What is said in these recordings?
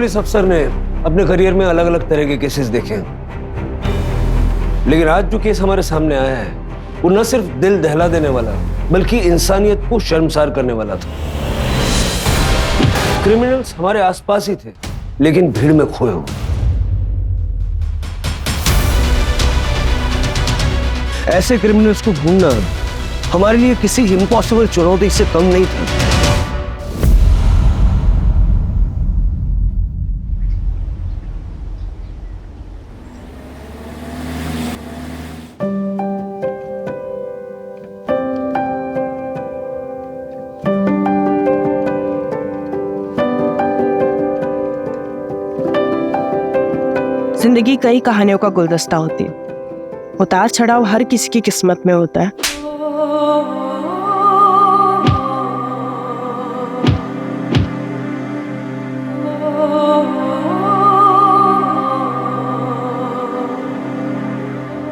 Police अफसर ने अपने करियर में अलग अलग तरह के केसेस देखे हैं, लेकिन आज जो केस हमारे सामने आया है वो न सिर्फ दिल दहला देने वाला बल्कि इंसानियत को शर्मसार करने वाला था। क्रिमिनल्स हमारे आसपास ही थे लेकिन भीड़ में खोए हुए। ऐसे क्रिमिनल्स को ढूंढना हमारे लिए किसी इम्पॉसिबल चुनौती से कम नहीं था। जिंदगी कई कहानियों का गुलदस्ता होती है। उतार चढ़ाव हर किसी की किस्मत में होता है।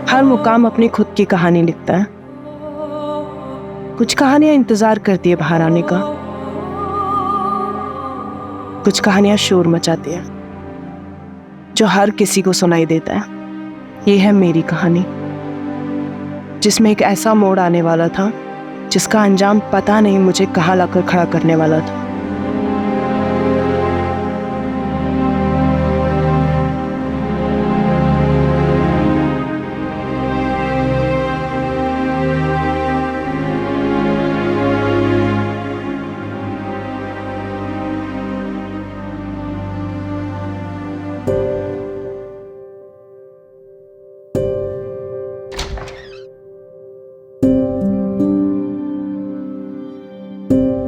हर मुकाम अपनी खुद की कहानी लिखता है। कुछ कहानियां इंतजार करती है बाहर आने का, कुछ कहानियां शोर मचाती है जो हर किसी को सुनाई देता है। ये है मेरी कहानी, जिसमें एक ऐसा मोड़ आने वाला था जिसका अंजाम पता नहीं मुझे कहाँ लाकर खड़ा करने वाला था।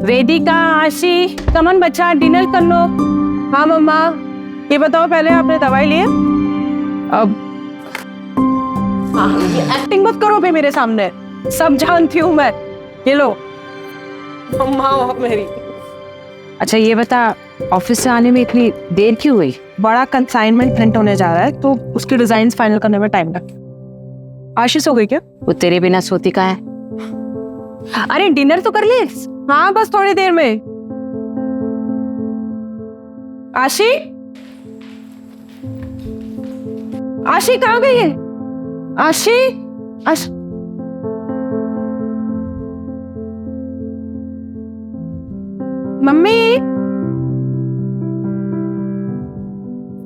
वेदिका, आशी, कमन बच्चा डिनर कर लो। हाँ मम्मा, ये बताओ पहले आपने दवाई ली है? अब ये एक्टिंग मत करो भाई मेरे सामने, सब जानती हूँ मैं। ये लो मम्मा हो मेरी। अच्छा ये बता, ऑफिस से आने में इतनी देर क्यों हुई? बड़ा कंसाइनमेंट प्रिंट होने जा रहा है तो उसके डिजाइन फाइनल करने में टाइम लगता। आशीष हो गई क्या? वो तेरे बिना सोती का है। अरे डिनर तो कर ले। हाँ बस थोड़ी देर में। आशी, आशी कहाँ गई है? आशी, मम्मी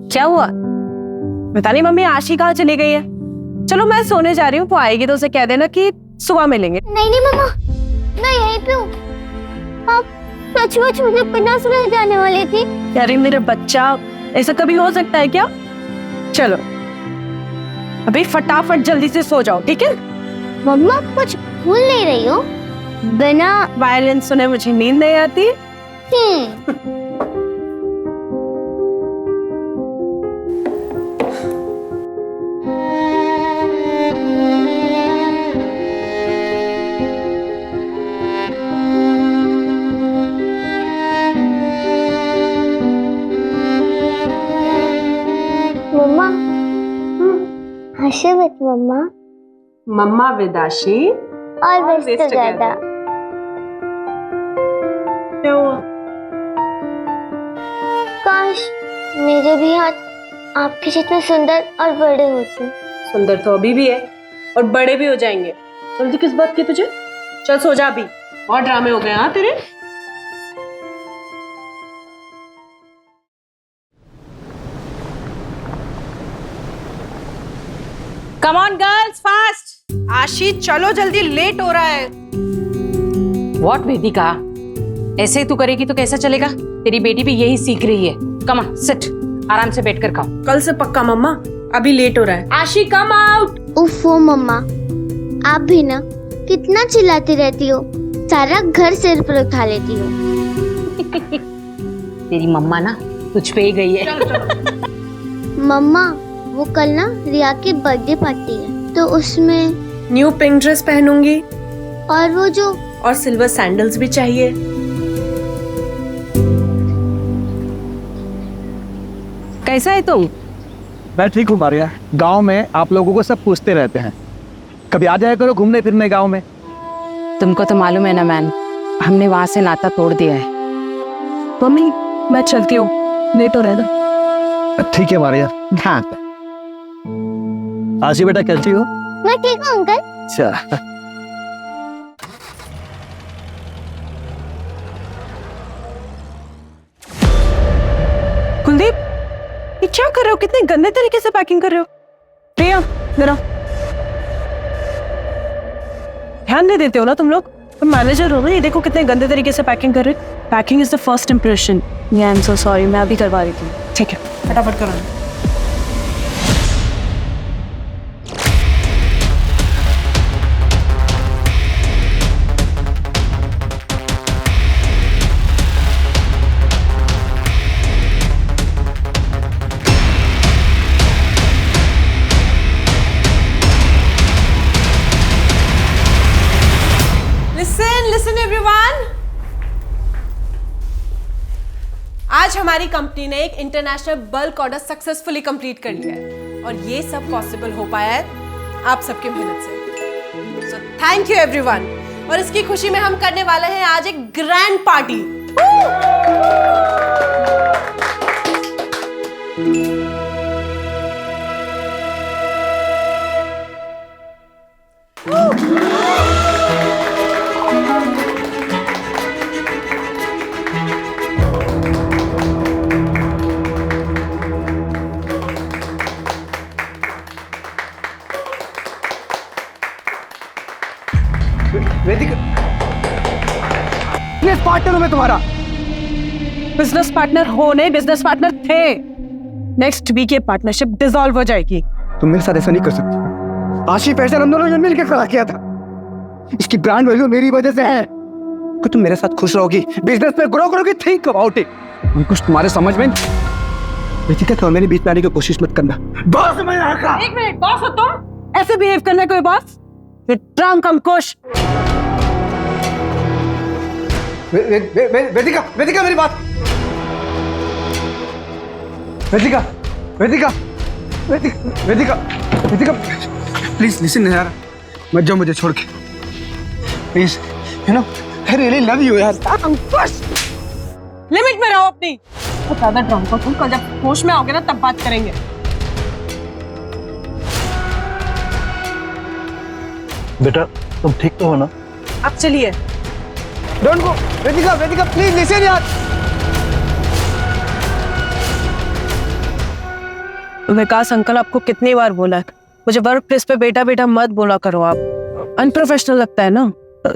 क्या हुआ? बता नहीं मम्मी, आशी कहाँ चली गई है? चलो मैं सोने जा रही हूँ, वो आएगी तो उसे कह देना कि सुबह मिलेंगे। नहीं नहीं मम्मा, मैं यहीं पे हूँ। आप सचमुच मुझे बिना सुनाए जाने वाली थी? अरे मेरे बच्चा, ऐसा कभी हो सकता है क्या? चलो अभी फटाफट जल्दी से सो जाओ, ठीक है? मम्मा कुछ भूल नहीं रही हो? बिना वायलिन सुने मुझे नींद नहीं आती। मम्मा हंसे मत मम्मा। मम्मा विदाशी और बेस्ट टुगेदर। क्या हुआ? काश मेरे भी हाथ आपके जितने सुंदर और बड़े होते। सुंदर तो अभी भी है और बड़े भी हो जाएंगे। जल्दी किस बात की तुझे? चल सो जा अभी, और ड्रामे हो गए हाँ तेरे। Come on girls, fast. आशी चलो जल्दी, लेट हो रहा है। व्हाट वेदिका, ऐसे ही तू करेगी तो कैसा चलेगा? तेरी बेटी भी यही सीख रही है। कम ऑन सिट, आराम से बैठ कर खाओ। कल से पक्का मम्मा, अभी लेट हो रहा है। आशी कम आउट। उफ़ो मम्मा, आप भी ना कितना चिल्लाती रहती हो, सारा घर सिर पर उठा लेती हो। तेरी मम्मा ना तुझ पे ही गई है। मम्मा वो कल ना रिया की बर्थडे पार्टी है तो उसमें न्यू पिंक ड्रेस पहनूंगी और वो जो और सिल्वर सैंडल्स भी चाहिए। कैसा है तुम? मैं ठीक हूँ मारिया। गांव में आप लोगों को सब पूछते रहते हैं, कभी आ जाया करो घूमने फिरने गांव में। तुमको तो मालूम है ना मैन, हमने वहां से नाता तोड़ दिया है। मम्मी मैं चलती हूँ, लेट हो रहा है ना। ठीक है मारिया। हाँ आशी बेटा कैसी हो? मैं ठीक हूँ अंकल। अच्छा कुलदीप, ये क्या कर रहे हो? कितने गंदे तरीके से पैकिंग कर रहे हो। प्रिया जरा ध्यान नहीं देते हो ना तुम लोग। तुम मैनेजर हो ना, ये देखो कितने गंदे तरीके से पैकिंग कर रहे हो। Packing is the first impression. I am so sorry, मैं अभी करवा रही थी। ठीक है, फटाफट करो। लिसन एवरीवन, आज हमारी कंपनी ने एक international bulk order successfully complete कर लिया है और ये सब पॉसिबल हो पाया है आप सबकी मेहनत से। So thank you everyone. और इसकी खुशी में हम करने वाले हैं आज एक ग्रैंड पार्टी। वेदिका, बिजनेस पार्टनर हूं मैं तुम्हारा। बिजनेस पार्टनर हो नहीं, बिजनेस पार्टनर थे। नेक्स्ट वीक ये पार्टनरशिप डिसॉल्व हो जाएगी। तुम मेरे साथ ऐसा नहीं कर सकती। आशी फैशन हम दोनों ने मिलकर खड़ा किया था। इसकी ब्रांड वैल्यू मेरी वजह से है। कि तुम मेरे साथ खुश रहोगी, बिजनेस में ग्रो करोगी, थिंक अबाउट इट। कुछ तुम्हारे समझ में वेदिका, तो मेरे बीच में आने की कोशिश मत करना। बॉस मैं आका। एक मिनट, बॉस हो तुम? ऐसे बिहेव करना है कोई बॉस? ट्रंक अंकुश। वेदिका, वेदिका मेरी बात। वेदिका, वेदिका, वेदिका, वेदिका, प्लीज लिसन यार, मत जाओ मुझे छोड़ के, please. You know I really love you यार। अंकुश, लिमिट में रहो अपनी। तो ज्यादा ड्रंक हो तुम, कल जब होश में आओगे ना तब बात करेंगे। बेटा तुम ठीक तो हो ना? अब चलिए। Don't go Vedika, Vedika please listen यार। विकास अंकल, आपको कितनी बार बोला है मुझे वर्क प्लेस पे बेटा बेटा मत बोला करो। आप अनप्रोफेशनल लगता है ना।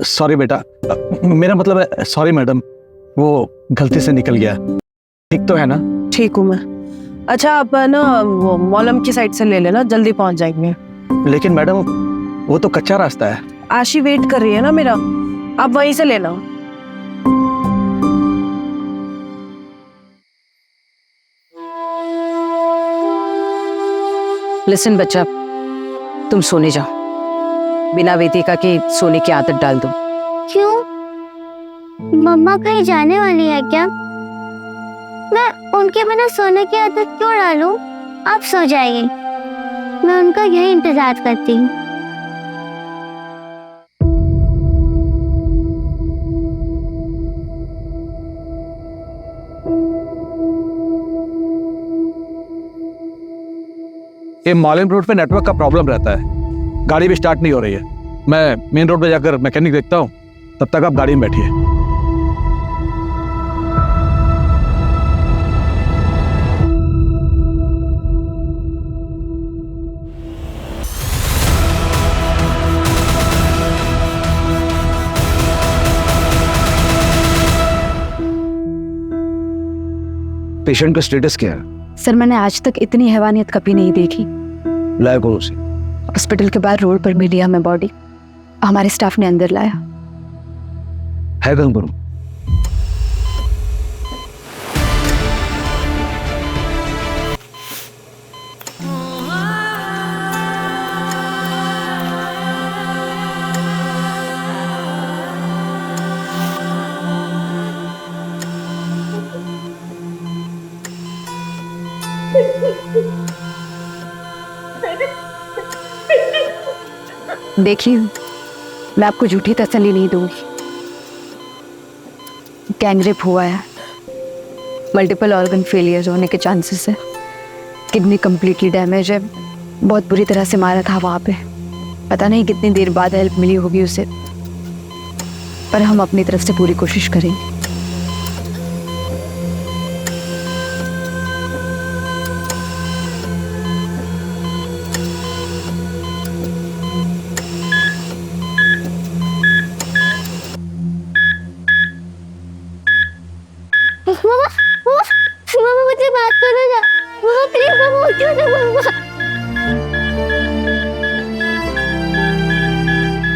सॉरी बेटा, मेरा मतलब है सॉरी मैडम, वो गलती से निकल गया। ठीक तो है ना? ठीक हूँ मैं। अच्छा आप ना वो मॉलम की साइड से ले लेना, जल्दी पहुंच जाएंगे। लेकिन मैडम वो तो कच्चा रास्ता है। आशी वेट कर रही है ना मेरा, आप वहीं से लेना। लिसन बच्चा, तुम सोने जाओ। बिना वेदिका के सोने की आदत डाल दो। क्यों? मम्मा कहीं जाने वाली है क्या? मैं उनके बिना सोने की आदत क्यों डालूं? आप सो जाइए, मैं उनका यही इंतजार करती हूँ। ये मॉलिन रोड पे नेटवर्क का प्रॉब्लम रहता है, गाड़ी भी स्टार्ट नहीं हो रही है। मैं मेन रोड पे जाकर मैकेनिक देखता हूँ, तब तक आप गाड़ी में बैठिए। पेशेंट का स्टेटस क्या है? सर मैंने आज तक इतनी हैवानियत कभी नहीं देखी। लाया कौन उसे? हॉस्पिटल के बाहर रोड पर मिली हमें बॉडी, हमारे स्टाफ ने अंदर लाया। है कहां पर? देखिए, मैं आपको झूठी तसल्ली नहीं दूंगी। गैंगरेप हुआ है, मल्टीपल ऑर्गन फेलियर होने के चांसेस है। किडनी कम्प्लीटली डैमेज है, बहुत बुरी तरह से मारा था वहाँ पे। पता नहीं कितनी देर बाद हेल्प मिली होगी उसे, पर हम अपनी तरफ से पूरी कोशिश करेंगे। मामा मुझे बात करो ना, मामा प्लीज, मामा उठो ना मामा।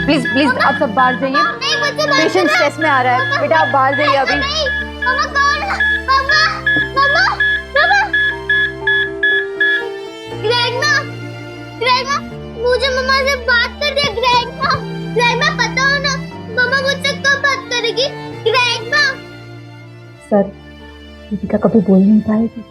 प्लीज प्लीज आप सब बाहर जाइए, पेशेंट स्ट्रेस में आ रहा है। बेटा आप बाहर जाइए अभी। मामा कौन? मामा मामा मामा ग्रैंडमा, ग्रैंडमा मुझे मामा से बात कर दे। ग्रैंडमा, ग्रैंडमा पता हो ना मामा मुझसे कब बात करेगी? ग्रैंडमा सर दीपिका कभी बोल नहीं पाएगी।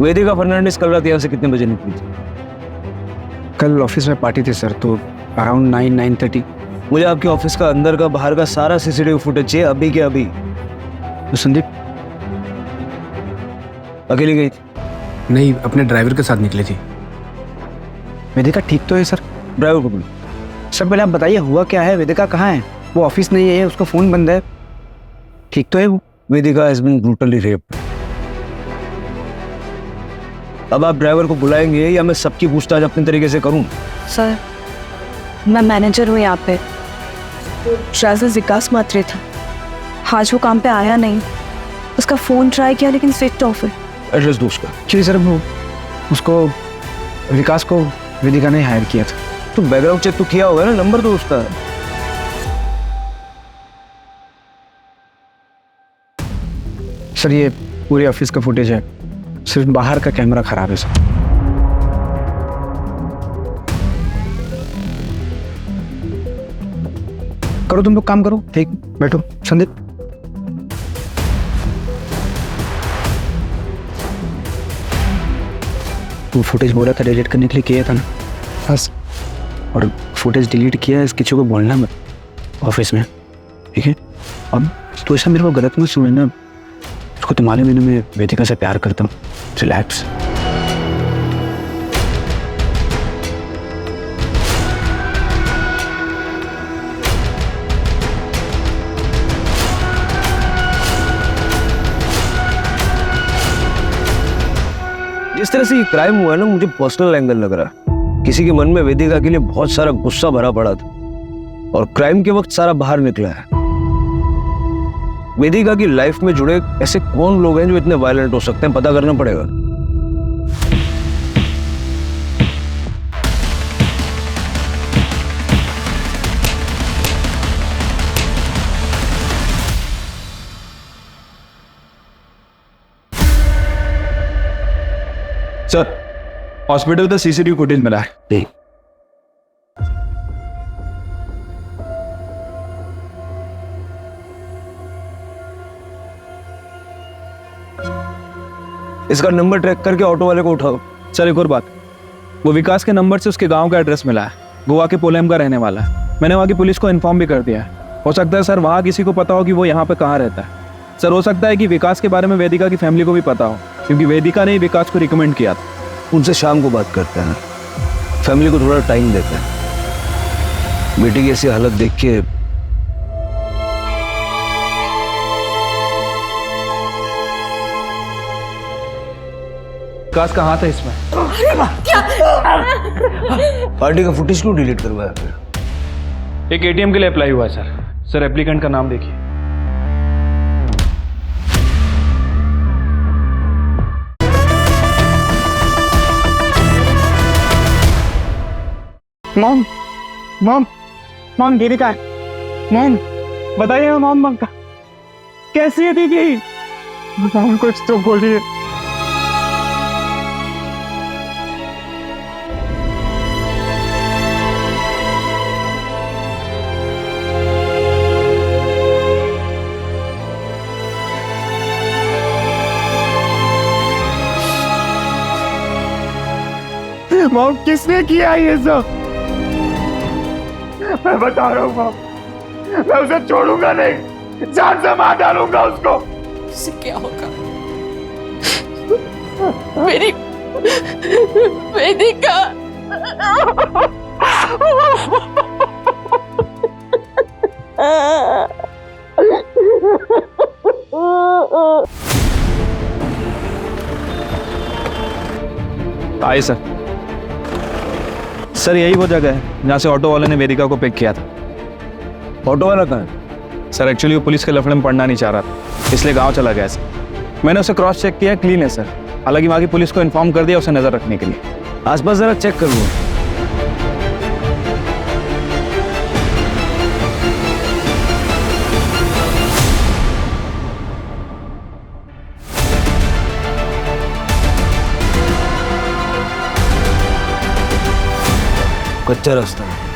वेदिका फर्नांडिस कल रात यहाँ से कितने बजे निकली थी? कल ऑफिस में पार्टी थी सर, तो अराउंड 9-9:30। मुझे आपके ऑफिस का अंदर का बाहर का सारा सीसीटीवी फुटेज चाहिए, अभी के अभी। तो संदीप अकेली गई थी? नहीं, अपने ड्राइवर के साथ निकली थी। वेदिका ठीक तो है सर? ड्राइवर को बोलो। सर पहले आप बताइए हुआ क्या है? वेदिका कहाँ है? वो ऑफिस नहीं है, उसका फोन बंद है। ठीक तो है वो? वेदिका हैज बीन ब्रूटली रेप्ड। अब आप ड्राइवर को बुलाएंगे या मैं सबकी पूछताछ अपने तरीके से करूं? सर मैं मैनेजर हूँ यहाँ पे। ड्राइवर विकास मात्रे था, आज वो काम पे आया नहीं। उसका फोन ट्राई किया लेकिन स्विच ऑफ है। एड्रेस दो उसका। एक्चुअली सर वो उसको विकास को वेदिका ने हायर किया था। तो बैकग्राउंड चेक तो किया होगा ना, नंबर दो उसका। सर ये पूरे ऑफिस का फुटेज है, सिर्फ बाहर का कैमरा खराब है सर। करो तुम लोग काम करो, ठीक बैठो। संदीप वो फुटेज बोला था डिलीट करने के लिए, किया था ना? बस। और फुटेज डिलीट किया है, किसी को बोलना मत ऑफिस में, ठीक है? अब तो ऐसा मेरे को गलत मत सुनना, उसको तुम्हारे महीने में वेदिका से प्यार करता हूँ। रिलैक्स। जिस तरह से ये क्राइम हुआ है ना, मुझे पर्सनल एंगल लग रहा है। किसी के मन में वेदिका के लिए बहुत सारा गुस्सा भरा पड़ा था और क्राइम के वक्त सारा बाहर निकला है। वेदिका की लाइफ में जुड़े ऐसे कौन लोग हैं जो इतने वायलेंट हो सकते हैं, पता करना पड़ेगा। सर हॉस्पिटल का सीसीटीवी फुटेज मिला है। नहीं, इसका नंबर ट्रैक करके ऑटो वाले को उठाओ। सर एक और बात, वो विकास के नंबर से उसके गांव का एड्रेस मिला है। गोवा के पोलेम का रहने वाला है। मैंने वहाँ की पुलिस को इन्फॉर्म भी कर दिया है। हो सकता है सर वहाँ किसी को पता हो कि वो यहाँ पे कहाँ रहता है। सर हो सकता है कि विकास के बारे में वेदिका की फैमिली को भी पता हो, क्योंकि वेदिका ने ही विकास को रिकमेंड किया था। उनसे शाम को बात करते हैं, फैमिली को थोड़ा टाइम देते हैं। बेटी की ऐसी हालत देख के विकास कहाँ था इसमें? पार्टी का फुटेज क्यों डिलीट करवाया फिर? एक एटीएम के लिए अप्लाई हुआ है सर। सर एप्लीकेंट का नाम देखिए। मॉम मॉम मॉम दीदी का मॉम बताइए मॉम, मॉम का कैसी है दीदी? मॉम कुछ तो बोलिए। मॉम किसने किया ये सब? मैं बता रहा हूँ मॉम, मैं उसे छोड़ूंगा नहीं, जान से मार डालूंगा उसको। उससे क्या होगा? मेरी वेदिका। आइए सर। सर यही वो जगह है जहाँ से ऑटो वाले ने वेदिका को पिक किया था। ऑटो वाला कहाँ है? सर एक्चुअली वो पुलिस के लफड़े में पड़ना नहीं चाह रहा था, इसलिए गांव चला गया सर। मैंने उसे क्रॉस चेक किया, क्लीन है सर। हालांकि वहाँ की पुलिस को इन्फॉर्म कर दिया उसे नजर रखने के लिए। आसपास जरा चेक कर लो। कच्चा रास्ता है।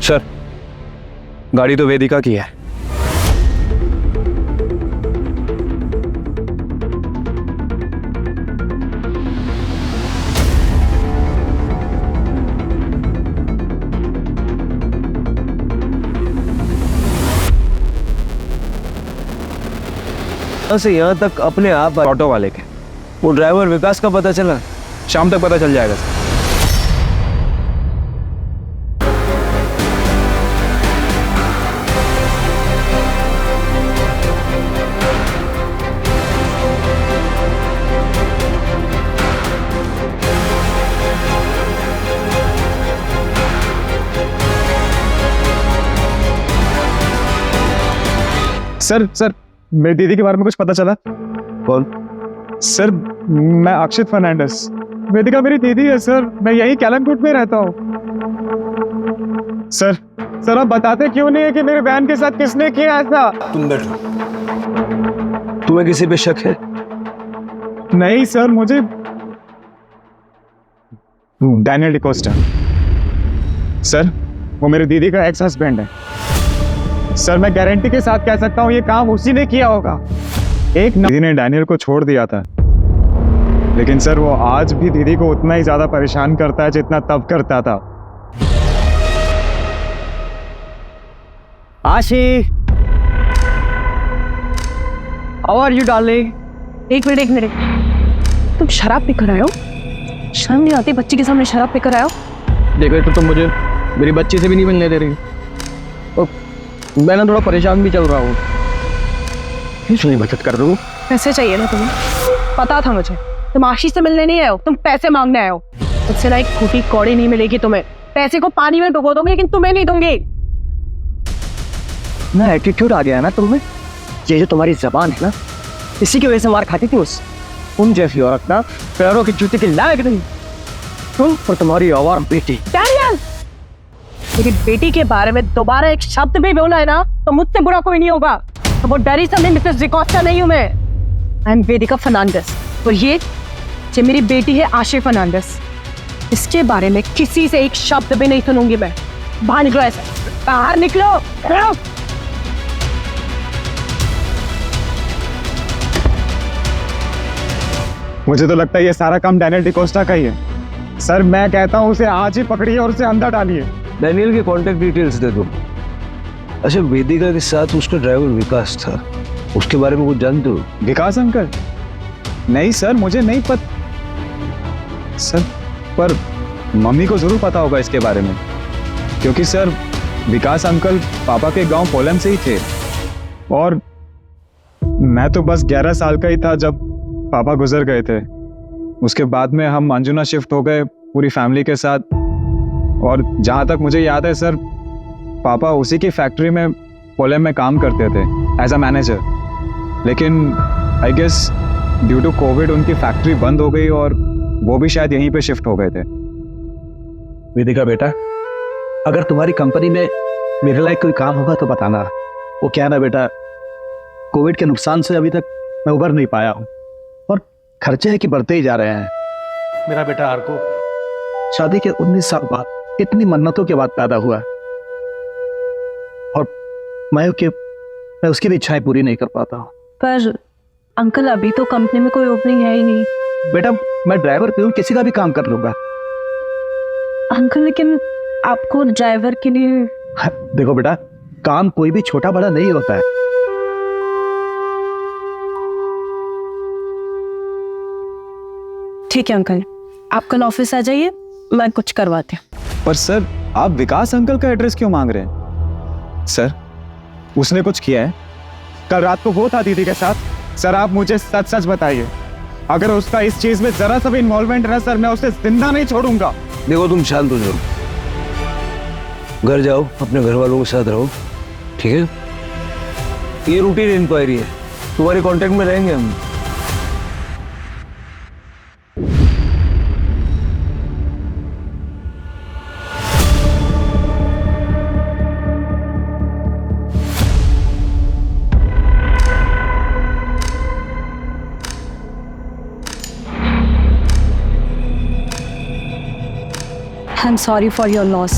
सर गाड़ी तो वेदिका की है। यहाँ से यहाँ तक अपने आप ऑटो वाले के। वो ड्राइवर विकास का पता चला? शाम तक पता चल जाएगा सर। सर मेरी दीदी के बारे में कुछ पता चला? कौन? सर मैं अक्षित फर्नांडिस। वेदिका मेरी दीदी है सर, मैं यही कैलमकोट में रहता हूँ। सर आप बताते क्यों नहीं है कि मेरे बहन के साथ किसने किया ऐसा? तुम बैठो। तुम्हें किसी पे शक है? नहीं सर, मुझे डैनियल डिकोस्टा। सर वो मेरी दीदी का एक्स हस्बैंड है। सर मैं गारंटी के साथ कह सकता हूँ ये काम उसी ने किया होगा। एक दीदी ने डैनियल को छोड़ दिया था, लेकिन सर वो आज भी दीदी को उतना ही ज्यादा परेशान करता है जितना तब करता था। आशी, हाउ आर यू डार्लिंग? एक मिनट, तुम शराब पीकर आए हो? शर्म नहीं आती बच्ची के सामने शराब पीकर आए हो? देखो तो तुम मुझे मेरी बच्ची से भी नहीं मिलने दे रही, और मैं ना थोड़ा परेशान भी चल रहा हूँ। नहीं बचत कर दूँ। पैसे चाहिए ना तुम्हें? पता था मुझे तुम आशीष से मिलने नहीं आए हो, तुम पैसे मांगने आए हो। तुझसे ना एक खूटी कौड़ी नहीं मिलेगी तुम्हें। पैसे को पानी में डुबो दूंगी लेकिन तुम्हें नहीं दूंगी। ना एटीट्यूड आ गया है ना तुम में। ये जो तुम्हारी जबान है ना, इसी की वजह से मार खाती थी उन जैसी औरत ना पैरों की जूते के लायक नहीं। तुम और तुम्हारी आवार बेटी। डैनियल, मेरी बेटी के बारे में दोबारा एक शब्द भी बोला है ना तो मुझसे बुरा कोई नहीं होगा। तो वो डरी समझे मिसेस डिकोस्टा नहीं हूं मैं। आई एम वेदिका फर्नांडिस। और ये मेरी बेटी है आशी फर्नांडिस। इसके बारे में किसी से एक शब्द भी नहीं सुनूंगी मैं। बाहर निकलो, ऐसे बाहर निकलो। मुझे तो लगता है ये सारा काम डैनियल डिकोस्टा का ही है। सर मैं कहता हूँ उसे आज ही पकड़िए और उसे अंदर डालिए। डैनियल के कांटेक्ट डिटेल्स दे दो। अच्छा, वेदिका के साथ उसका ड्राइवर विकास था, उसके बारे में कुछ जानते हो? विकास अंकल? नहीं सर, मुझे नहीं पता सर, पर मम्मी को जरूर पता होगा इसके बारे में, क्योंकि सर विकास अंकल पापा के गांव पोलम से ही थे और मैं तो बस 11 साल का ही था जब पापा गुजर गए थे। उसके बाद में हम अंजुना शिफ्ट हो गए पूरी फैमिली के साथ, और जहाँ तक मुझे याद है सर पापा उसी की फैक्ट्री में पोलम में काम करते थे एज अ मैनेजर। लेकिन I guess due to Covid उनकी फैक्ट्री बंद हो गई और वो भी शायद यहीं पे शिफ्ट हो गए थे। वेदिका बेटा, अगर तुम्हारी कंपनी में मेरे लायक कोई काम होगा तो बताना। वो क्या ना बेटा, कोविड के नुकसान से अभी तक मैं उबर नहीं पाया हूँ और खर्चे हैं कि बढ़ते ही जा रहे हैं। मेरा बेटा आर्को शादी के 19 साल बाद इतनी मन्नतों के बाद पैदा हुआ है, और मैं उसकी भी इच्छाएं पूरी नहीं कर पाता हूँ। पर अंकल अभी तो कंपनी में कोई ओपनिंग है ही नहीं। बेटा मैं ड्राइवर पे हूँ, किसी का भी काम कर लूंगा। अंकल लेकिन आपको ड्राइवर के लिए देखो बेटा, काम कोई भी छोटा बड़ा नहीं होता है। ठीक है अंकल, आप कल ऑफिस आ जाइए, मैं कुछ करवाती हूँ। पर सर आप विकास अंकल का एड्रेस क्यों मांग रहे हैं? सर उसने कुछ किया है? कल रात को वो था दीदी के साथ। सर आप मुझे सच सच बताइए, अगर उसका इस चीज में जरा सा भी इन्वॉल्वमेंट है ना सर, मैं उसे जिंदा नहीं छोड़ूंगा। देखो तुम शांत हो जाओ, घर जाओ, अपने घर वालों के साथ रहो, ठीक है? ये रूटीन इंक्वायरी है, तुम्हारे कांटेक्ट में रहेंगे हम। I am sorry for your loss.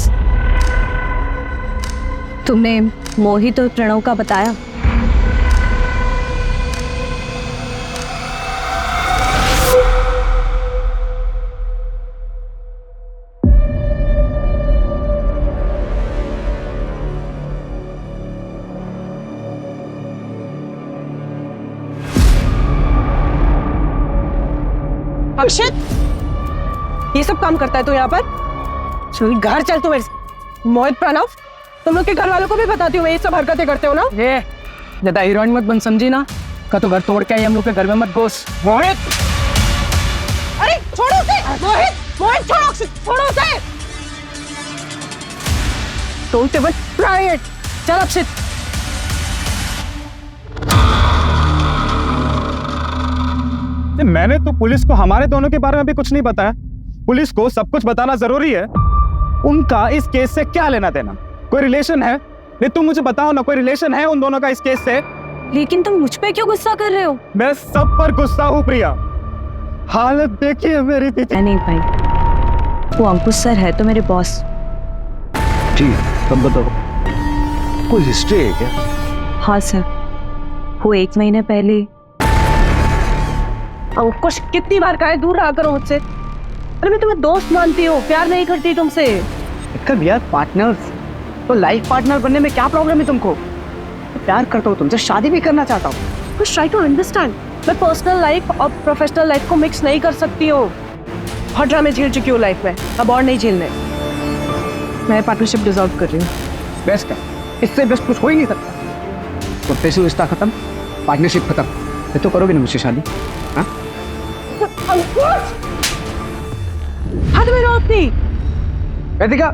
तुमने मोहित और प्रणव का बताया? अक्षित, ये सब काम करता है तो यहाँ पर? चल घर चल तू मेरे से। मोहित, प्रणव, तुम लोग के घर वालों को भी बताती हूँ मैं ये सब हरकतें करते हो ना? ये ज्यादा हीरोइन मत बन, समझी ना? का तो घर तोड़ के आई, हम लोग के घर में मत घुस। मोहित, अरे छोड़ो उसे! मोहित, मोहित छोड़ो अक्षित, छोड़ो उसे! Don't even try it. चल अक्षित। मैंने तो पुलिस को हमारे दोनों के बारे में भी कुछ नहीं बताया। पुलिस को सब कुछ बताना जरूरी है। उनका इस केस से क्या लेना देना? कोई रिलेशन है? नहीं तुम मुझे बताओ ना, कोई रिलेशन है उन दोनों का इस केस से? लेकिन तुम मुझ पे क्यों गुस्सा कर रहे हो? मैं सब पर गुस्सा हूँ प्रिया। हालत देखिए मेरी दीदी। नहीं भाई, वो अंकुश सर है तो मेरे बॉस। ठीक है, तब बताओ, कोई हिस्ट्री है क्या? हाँ सर, वो 1 महीने पहले। अंकुश कितनी बार कहा है दूर रहा करो मुझसे। अरे मैं तुम्हें दोस्त मानती हूँ, प्यार नहीं करती तुमसे। यार पार्टनर्स तो लाइफ पार्टनर बनने में क्या प्रॉब्लम है तुमको? प्यार करता हूँ तुमसे, शादी भी करना चाहता हूँ। कुछ ट्राई टू अंडरस्टैंड। मैं पर्सनल लाइफ और प्रोफेशनल लाइफ को मिक्स नहीं कर सकती हूँ। बहुत ड्रामे झेल चुकी हूँ लाइफ में, अब और नहीं झेलने। मैं पार्टनरशिप डिजॉल्व कर रही हूँ। बेस्ट है, इससे बेस्ट कुछ हो ही नहीं सकता। तो पैसे रिश्ता खत्म, पार्टनरशिप खत्म, ये तो करोगे ना मुझसे शादी? हाँ? हाथ में रो अपनी। वेदिका,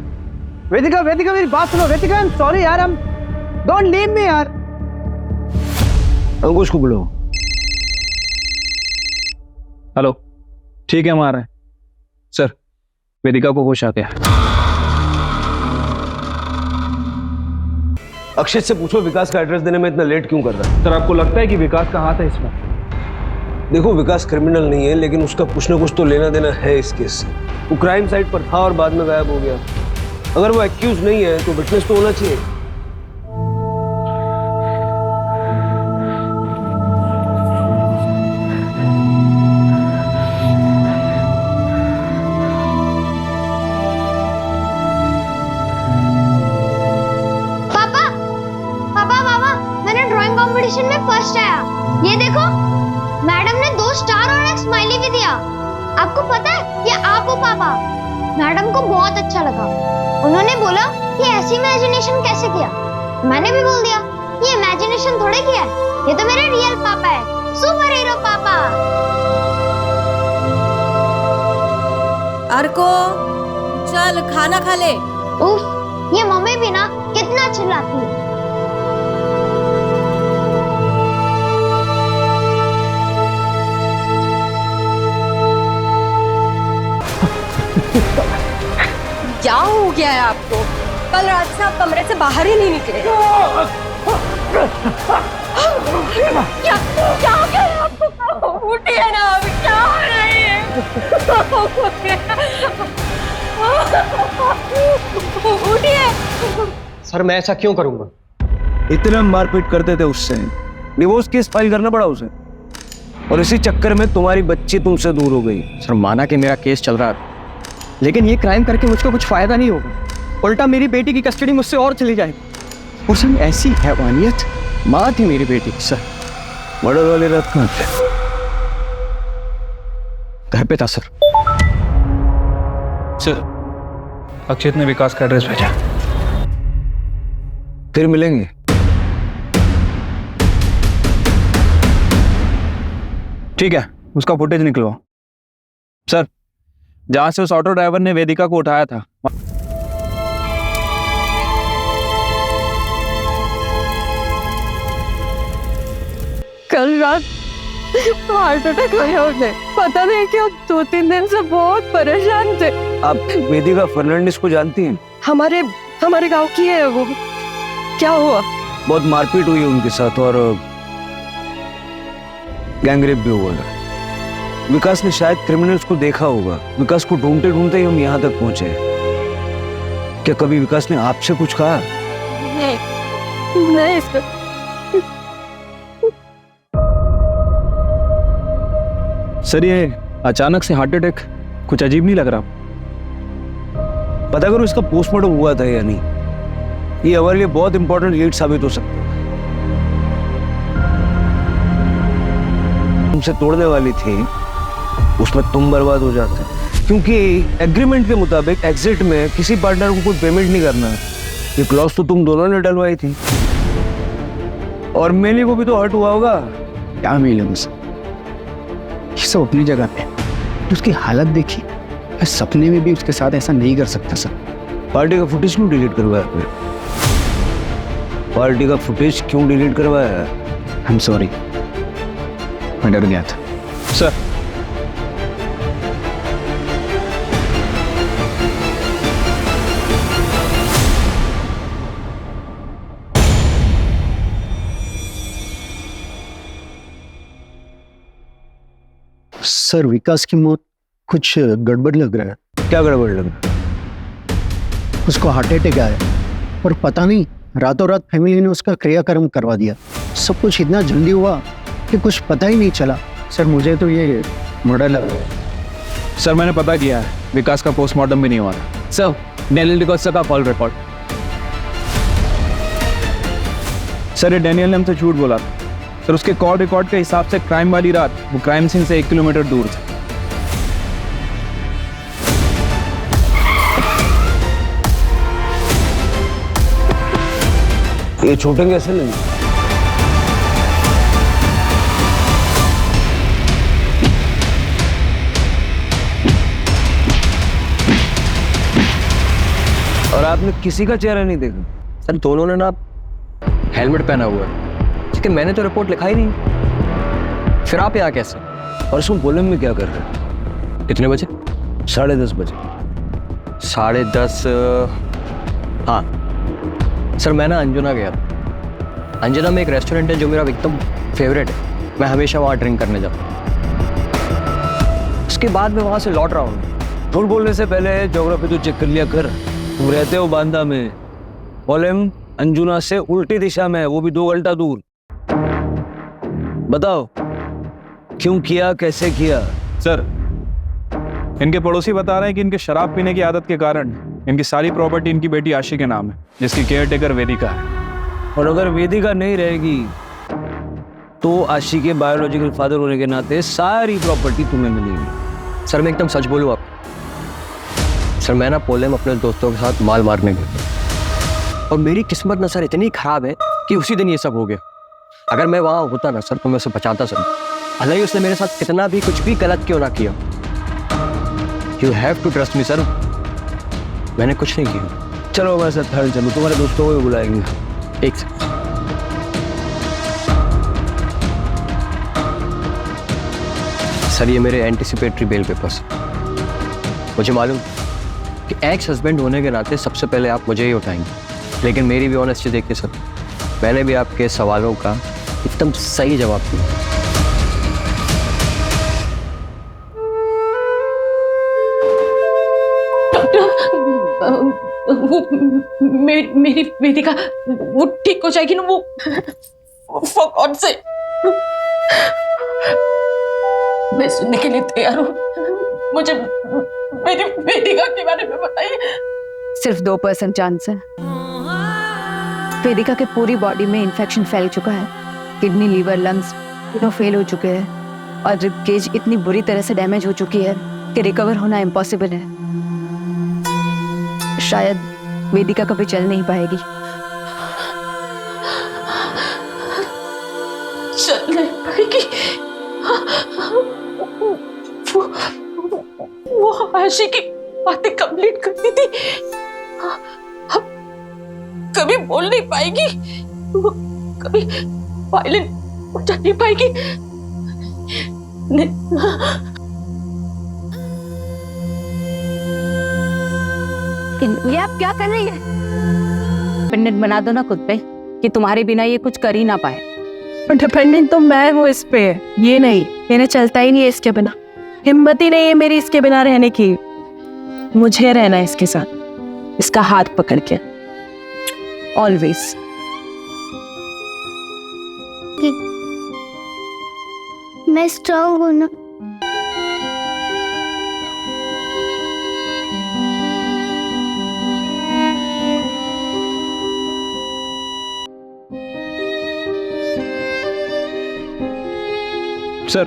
वेदिका, वेदिका मेरी बात सुनो। वेदिका, आई एम सॉरी यार, हम डोंट लीव मी यार। अंकुश को बुलाओ। हेलो, ठीक है हम आ रहे हैं। सर वेदिका को होश आ गया। अक्षित से पूछो विकास का एड्रेस देने में इतना लेट क्यों कर रहा है? सर आपको लगता है कि विकास का हाथ है इसमें? देखो विकास क्रिमिनल नहीं है, लेकिन उसका कुछ ना कुछ तो लेना देना है इस केस से। वो क्राइम साइट पर था और बाद में गायब हो गया। अगर वो एक्यूज नहीं है तो विटनेस तो होना चाहिए। पापा, पापा, पापा, मैंने ड्राइंग कंपटीशन में फर्स्ट आया। ये देखो, मैडम ने 2 स्टार और 1 स्माइली भी दिया। आपको पता है ये आप हो पापा। मैडम को बहुत अच्छा लगा। उन्होंने बोला कि ऐसी इमेजिनेशन कैसे किया। मैंने भी बोल दिया ये इमेजिनेशन थोड़े किया है, ये तो मेरे रियल पापा है, सुपर हीरो पापा। अर्को, चल खाना खा ले। उफ, ये मम्मी भी ना कितना चिल्लाती है। क्या हो गया है आपको? कल रात से आप कमरे से बाहर ही नहीं निकले। क्या क्या हो गया है आपको? उठिए ना, अभी क्या हो रही है? सर मैं ऐसा क्यों करूंगा? इतना मारपीट करते थे उससे, डिवोर्स केस फाइल करना पड़ा उसे, और इसी चक्कर में तुम्हारी बच्ची तुमसे दूर हो गई। सर माना कि मेरा केस चल रहा है, लेकिन ये क्राइम करके मुझको कुछ फायदा नहीं होगा, उल्टा मेरी बेटी की कस्टडी मुझसे और चली जाएगी। और सर ऐसी हैवानियत, माँ थी मेरी बेटी की। सर मर्डर वाली रात कहाँ थे? घर पे था सर। सर अक्षित ने विकास का एड्रेस भेजा। फिर मिलेंगे। ठीक है, उसका फुटेज निकलवाओ। सर जहां से उस ऑटो ड्राइवर ने वेदिका को उठाया था, कल रात हार्ट अटैक आया उन्हें, पता नहीं क्यों 2-3 दिन से बहुत परेशान थे। आप वेदिका फर्नांडिस को जानती हैं? हमारे गांव की है वो। क्या हुआ? बहुत मारपीट हुई उनके साथ और गैंगरेप भी हुआ है। विकास ने शायद क्रिमिनल्स को देखा होगा। विकास को ढूंढते ढूंढते ही हम यहाँ तक पहुंचे। क्या कभी विकास ने आपसे कुछ कहा? नहीं सर। सर ये अचानक से हार्ट अटैक कुछ अजीब नहीं लग रहा? पता करो इसका पोस्टमार्टम हुआ था या नहीं। ये हमारे लिए बहुत इंपॉर्टेंट लीड साबित हो सकता है। तुमसे तोड़ने वाली थी, उसमें तुम बर्बाद हो जाते, क्योंकि एग्रीमेंट के मुताबिक एग्जिट में किसी पार्टनर को कोई पेमेंट नहीं करना। ये क्लॉज तो तुम दोनों ने डलवाई थी, और मेली को भी तो हर्ट हुआ होगा। क्या मिलेगा सर, ये सब अपनी जगह पे। उसकी हालत देखी, मैं सपने में भी उसके साथ ऐसा नहीं कर सकता सर। पार्टी का फुटेज क्यों डिलीट करवाया फिर? पार्टी का फुटेज क्यों डिलीट करवाया? आई एम सॉरी, मैं डर गया था सर। सर विकास की मौत कुछ गड़बड़ लग रहा है। क्या गड़बड़ लग रहा है? उसको हार्ट अटैक आया और पता नहीं रातों रात फैमिली ने उसका क्रियाक्रम करवा दिया। सब कुछ इतना जल्दी हुआ कि कुछ पता ही नहीं चला। सर मुझे तो ये मर्डर लग रहा है। सर मैंने पता किया है, विकास का पोस्टमार्टम भी नहीं हुआ था। सर डैनियल डिकोस्टा का कॉल रिकॉर्ड। सर ये डैनियल ने हमसे झूठ बोला था। सर उसके कॉल रिकॉर्ड के हिसाब से क्राइम वाली रात वो क्राइम सीन से 1 किलोमीटर दूर था। ये छोटे कैसे लगे? और आपने किसी का चेहरा नहीं देखा? सर दोनों ने ना हेलमेट पहना हुआ है, लेकिन मैंने तो रिपोर्ट लिखा ही नहीं। फिर आप यहाँ कैसे? और इसको बोलने में क्या कर रहे हैं? कितने बजे? 10:30 बजे। 10:30। हाँ सर, मैं ना अंजुना गया था। अंजुना में एक रेस्टोरेंट है जो मेरा एकदम फेवरेट है। मैं हमेशा वहाँ ड्रिंक करने जाता हूँ। उसके बाद मैं वहाँ से लौट रहा हूँ। झूठ बोलने से पहले ज्योग्राफी तो चेक कर लिया कर। तुम रहते हो बांदा में, पोलेम अंजुना से उल्टी दिशा में है, वो भी 2 घंटा दूर। बताओ क्यों किया, कैसे किया? सर इनके पड़ोसी बता रहे हैं कि इनके शराब पीने की आदत के कारण इनकी सारी प्रॉपर्टी इनकी बेटी आशी के नाम है, जिसकी केयरटेकर वेदिका है। और अगर वेदिका नहीं रहेगी तो आशी के बायोलॉजिकल फादर होने के नाते सारी प्रॉपर्टी तुम्हें मिलेगी। सर मैं एकदम सच बोलूँ आप, सर मैं ना पोलेम अपने दोस्तों के साथ माल मारने गया, और मेरी किस्मत ना सर इतनी खराब है कि उसी दिन ये सब हो गया। अगर मैं वहाँ होता ना सर तो मैं उसे बचाता सर। भले ही उसने मेरे साथ कितना भी कुछ भी गलत क्यों ना किया। You have to trust me sir, मैंने कुछ नहीं किया। चलो मैं सर थर्ड चलूँ, तुम्हारे दोस्तों को भी बुलाएंगे। एक सेकंड सर, ये मेरे एंटिसिपेटरी बेल पेपर्स। मुझे मालूम कि एक्स हस्बैंड होने के नाते सबसे पहले आप मुझे ही उठाएंगे, लेकिन मेरी भी ऑनेस्टी देखिए सर, मैंने भी आपके सवालों का एकदम सही जवाब दिया। वो मेरी वेदिका वो ठीक हो जाएगी ना, वो for God से मैं सुनने के लिए तैयार हूँ। मुझे मेरी वेदिका के बारे में बताइए। सिर्फ 2% चांस है। वेदिका के पूरी बॉडी में इन्फेक्शन फैल चुका है, किडनी, लीवर, लंग्स तीनों फेल हो चुके हैं और रिब केज इतनी बुरी तरह से डैमेज हो चुकी है कि रिकवर होना इम्पॉसिबल है। शायद वेदिका कभी चल नहीं पाएगी। चल नहीं पाएगी? वो आशी की बातें कंप्लीट करती थी, अब कभी बोल नहीं पाएगी, वो कभी वायलेंट बचा नहीं पाएगी। ये आप क्या कर रही है? डिपेंडेंट बना दो ना खुद पे कि तुम्हारे बिना ये कुछ कर ही ना पाए। डिपेंडेंट तो मैं हूँ इस पे, ये नहीं। मैंने चलता ही नहीं है इसके बिना, हिम्मत ही नहीं है मेरी इसके बिना रहने की। मुझे रहना है इसके साथ, इसका हाथ पकड़ के ऑलवेज। मैं स्ट्रांग हूँ ना। सर,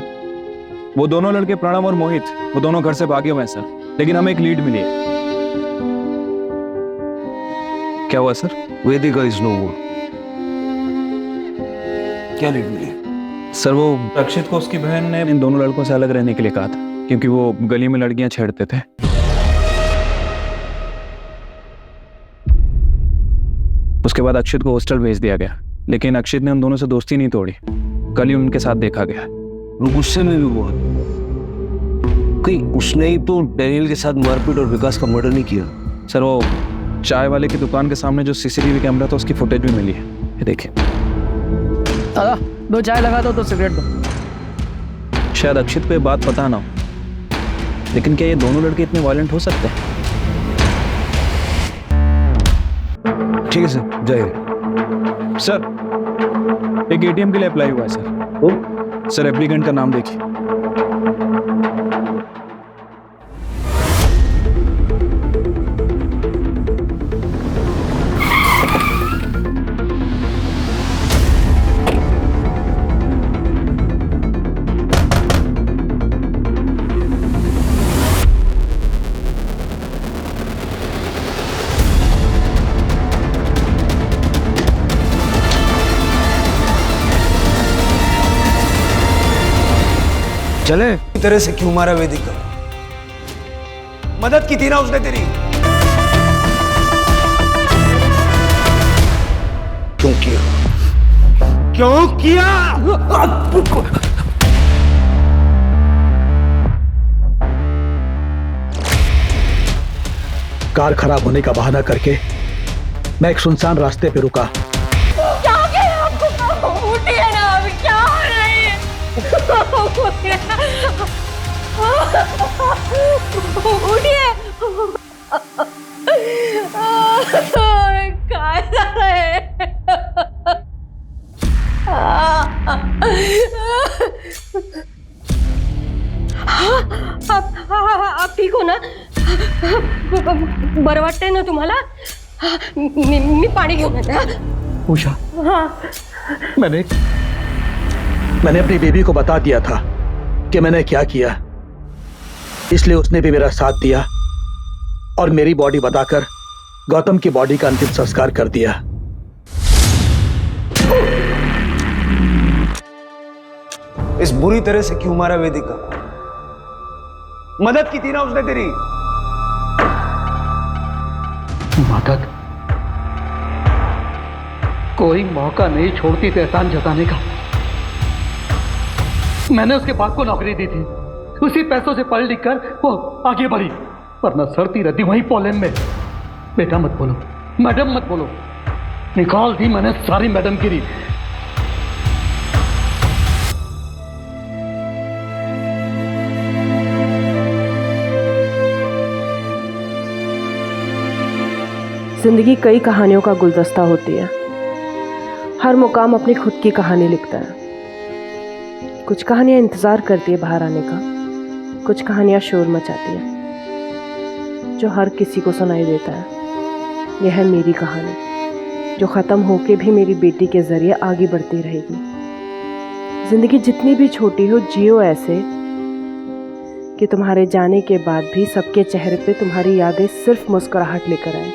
वो दोनों लड़के प्रणव और मोहित, वो दोनों घर से भागे हुए हैं सर, लेकिन हमें एक लीड मिली है। क्या हुआ सर? वेदिका इज नो मोर। क्या लीड मिली? सर, वो अक्षित को उसकी बहन ने इन दोनों लड़कों से अलग रहने के लिए कहा था, क्योंकि वो गली में लड़कियां छेड़ते थे। उसके बाद अक्षित को हॉस्टल भेज दिया गया, लेकिन अक्षित ने उन दोनों से दोस्ती नहीं तोड़ी। कल ही उनके साथ देखा गया। वो गुस्से में भी बहुत। कहीं उसने ही तो डैनियल के साथ मारपीट और विकास का मर्डर नहीं किया? सर, वो चाय वाले की दुकान के सामने जो सीसीटीवी कैमरा था उसकी फुटेज भी मिली है, ये देखिए। दादा 2 चाय लगा दो, 2 सिगरेट दो। शायद अक्षित को ये बात पता ना हो, लेकिन क्या ये दोनों लड़के इतने वायलेंट हो सकते हैं? ठीक है सर, जाइए। सर, एक एटीएम के लिए अप्लाई हुआ है सर। सर, एप्लीकेंट का नाम देखिए। चले तेरे से क्यों मारा वेदिका? मदद की थी ना उसने तेरी। क्यों किया? क्यों किया? कार खराब होने का बहाना करके मैं एक सुनसान रास्ते पे रुका। क्या हो गया आपको? उठिए ना, अभी क्या हो रहा है? उठिए। आप ठीक हो ना? बरं वाटतंय ना तुम्हाला? मी पाणी घेऊन येते। उषा, मैंने अपनी बेबी को बता दिया था कि मैंने क्या किया, इसलिए उसने भी मेरा साथ दिया और मेरी बॉडी बताकर गौतम की बॉडी का अंतिम संस्कार कर दिया। इस बुरी तरह से क्यों मारा वेदिका? मदद की थी ना उसने तेरी। मदद? कोई मौका नहीं छोड़ती थी एहसान जताने का। मैंने उसके बाप को नौकरी दी थी, उसी पैसों से पढ़ लिख कर वो आगे बढ़ी, वरना सड़ती रहती वहीं पोलैंड में। बेटा मत बोलो, मैडम मत बोलो, निकाल दी मैंने सारी मैडम गिरी। जिंदगी कई कहानियों का गुलदस्ता होती है। हर मुकाम अपनी खुद की कहानी लिखता है। कुछ कहानियां इंतजार करती है बाहर आने का, कुछ कहानियां शोर मचाती है जो हर किसी को सुनाई देता है। यह है मेरी कहानी, जो ख़त्म होके भी मेरी बेटी के ज़रिए आगे बढ़ती रहेगी। ज़िंदगी जितनी भी छोटी हो, जियो ऐसे कि तुम्हारे जाने के बाद भी सबके चेहरे पे तुम्हारी यादें सिर्फ मुस्कुराहट लेकर आए।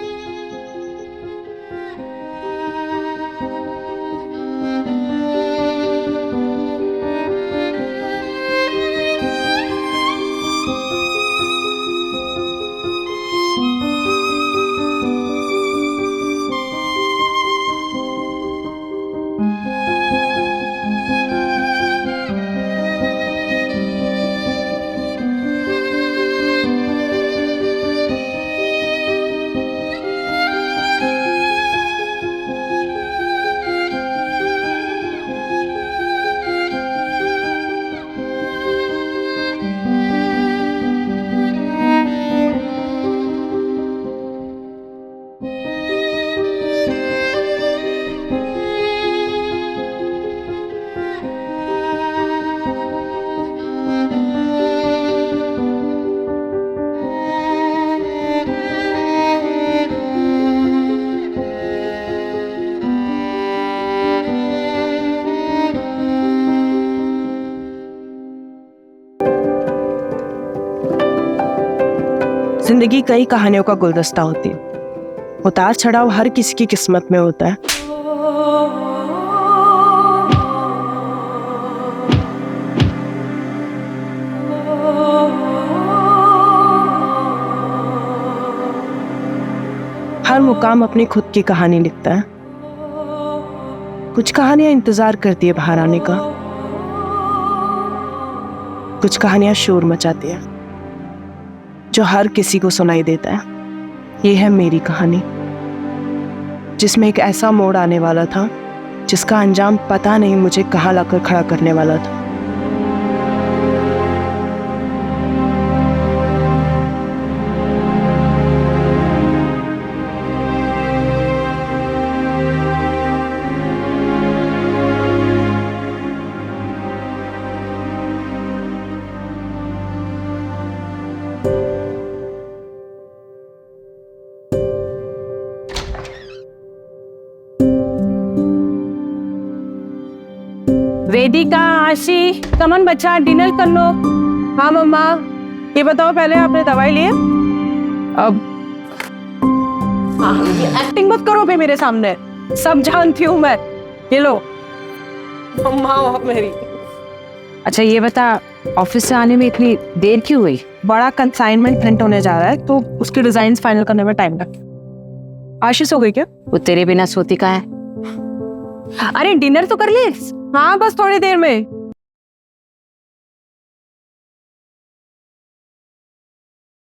जिंदगी कई कहानियों का गुलदस्ता होती है। उतार चढ़ाव हर किसी की किस्मत में होता है। हर मुकाम अपनी खुद की कहानी लिखता है। कुछ कहानियां इंतजार करती है बाहर आने का, कुछ कहानियां शोर मचाती है जो हर किसी को सुनाई देता है। ये है मेरी कहानी, जिसमें एक ऐसा मोड़ आने वाला था जिसका अंजाम पता नहीं मुझे कहाँ लाकर खड़ा करने वाला था। वेदिका, आशी, कमन बच्चा, डिनर कर लो। हाँ मम्मा, ये बताओ पहले आपने दवाई ली है? अब एक्टिंग मत करो बे मेरे सामने, सब जानती हूँ मैं। ये लो मम्मा हो मेरी। अच्छा ये बता, ऑफिस से आने में इतनी देर क्यों हुई? बड़ा कंसाइनमेंट प्रिंट होने जा रहा है तो उसके डिजाइन्स फाइनल करने में टाइम लगेगा। आशीष हो गई क्या? वो तेरे बिना सोती का है। अरे डिनर तो कर ले। हाँ बस थोड़ी देर में।